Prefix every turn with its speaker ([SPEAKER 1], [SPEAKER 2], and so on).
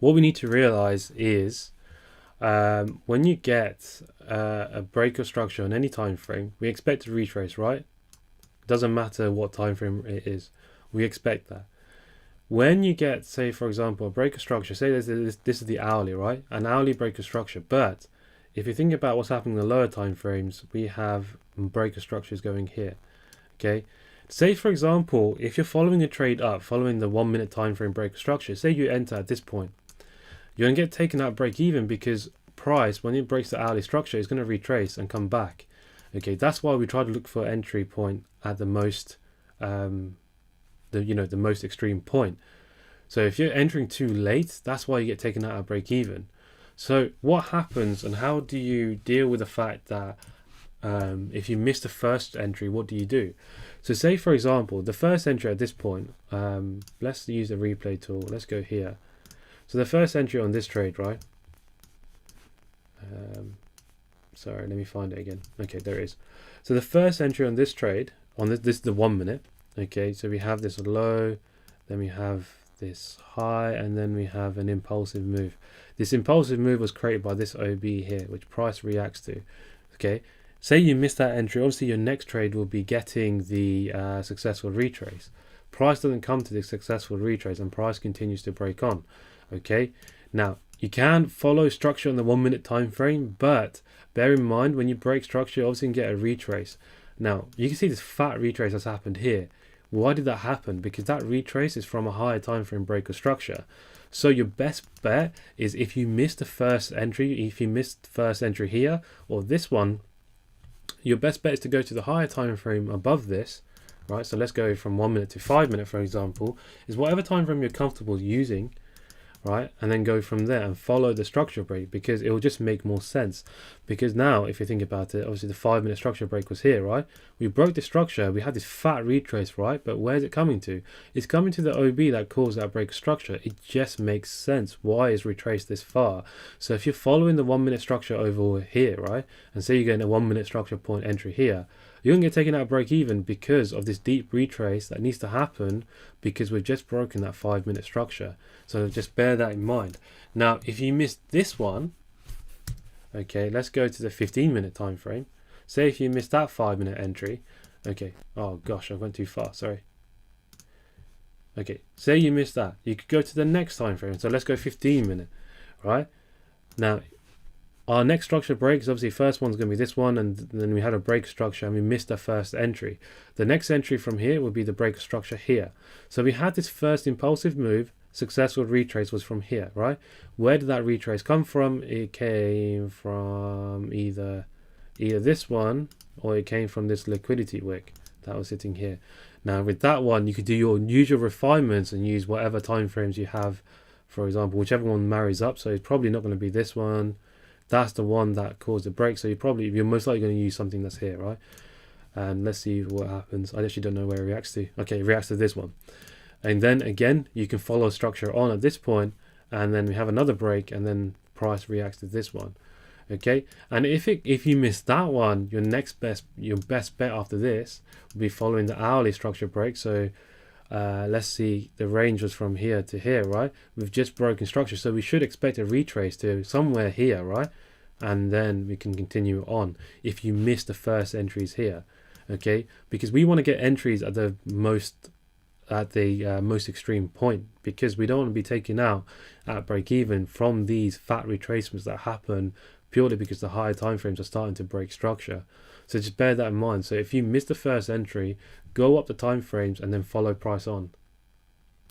[SPEAKER 1] what we need to realize is when you get a break of structure on any time frame, we expect to retrace, right? Doesn't matter what time frame it is, we expect that. When you get, say for example, a break of structure, say this is the hourly, right? An hourly break of structure, but if you think about what's happening in the lower time frames, we have break of structures going here. Okay, say for example, if you're following a trade up, following the 1 minute time frame break of structure, say you enter at this point, you're gonna get taken out break even because price, when it breaks the hourly structure, is going to retrace and come back. Okay, that's why we try to look for entry point at the most the most extreme point. So if you're entering too late, that's why you get taken out at break even. So what happens and how do you deal with the fact that if you miss the first entry, what do you do? So say for example, the first entry at this point, let's use the replay tool. Let's go here. So the first entry on this trade, right? Sorry, let me find it again. Okay, there it is. So the first entry on this trade, on this is the 1 minute. Okay, so we have this low, then we have this high, and then we have an impulsive move. This impulsive move was created by this OB here, which price reacts to. Okay, say you miss that entry, obviously your next trade will be getting the successful retrace. Price doesn't come to the successful retrace and price continues to break on. Okay, now you can follow structure on the 1 minute time frame, but bear in mind when you break structure, you obviously can get a retrace. Now you can see this fat retrace has happened here. Why did that happen? Because that retrace is from a higher time frame break of structure. So your best bet is if you missed the first entry, if you missed first entry here or this one, your best bet is to go to the higher time frame above this, right? So let's go from 1 minute to 5 minute, for example, is whatever time frame you're comfortable using, right? And then go from there and follow the structure break, because it will just make more sense. Because now if you think about it, obviously the 5 minute structure break was here, right? We broke the structure, we had this fat retrace, right? But where's it coming to? It's coming to the OB that caused that break of structure. It just makes sense. Why is retraced this far? So if you're following the 1 minute structure over here, right? And say you're getting a 1 minute structure point entry here, you're going to get taken out break even because of this deep retrace that needs to happen, because we've just broken that 5 minute structure. So just bear that in mind. Now if you missed this one, okay, let's go to the 15 minute time frame. Say if you missed that 5 minute entry, okay, oh gosh, I went too far, sorry. Okay, say you missed that, you could go to the next time frame. So let's go 15 minute, right? Now our next structure break is obviously first one's going to be this one, and then we had a break structure and we missed the first entry. The next entry from here would be the break structure here. So we had this first impulsive move, successful retrace was from here, right? Where did that retrace come from? It came from either this one, or it came from this liquidity wick that was sitting here. Now with that one, you could do your usual refinements and use whatever time frames you have, for example, whichever one marries up. So it's probably not going to be this one. That's the one that caused the break, so you're most likely going to use something that's here, right? And let's see what happens. I actually don't know where it reacts to. Okay, it reacts to this one. And then again, you can follow structure on at this point, and then we have another break, and then price reacts to this one. Okay, and if you miss that one, your best bet after this will be following the hourly structure break. So let's see, the range was from here to here, right? We've just broken structure, so we should expect a retrace to somewhere here, right? And then we can continue on if you miss the first entries here. Okay, because we want to get entries at the most extreme point, because we don't want to be taken out at break even from these fat retracements that happen purely because the higher time frames are starting to break structure. So just bear that in mind. So if you miss the first entry, go up the time frames and then follow price on.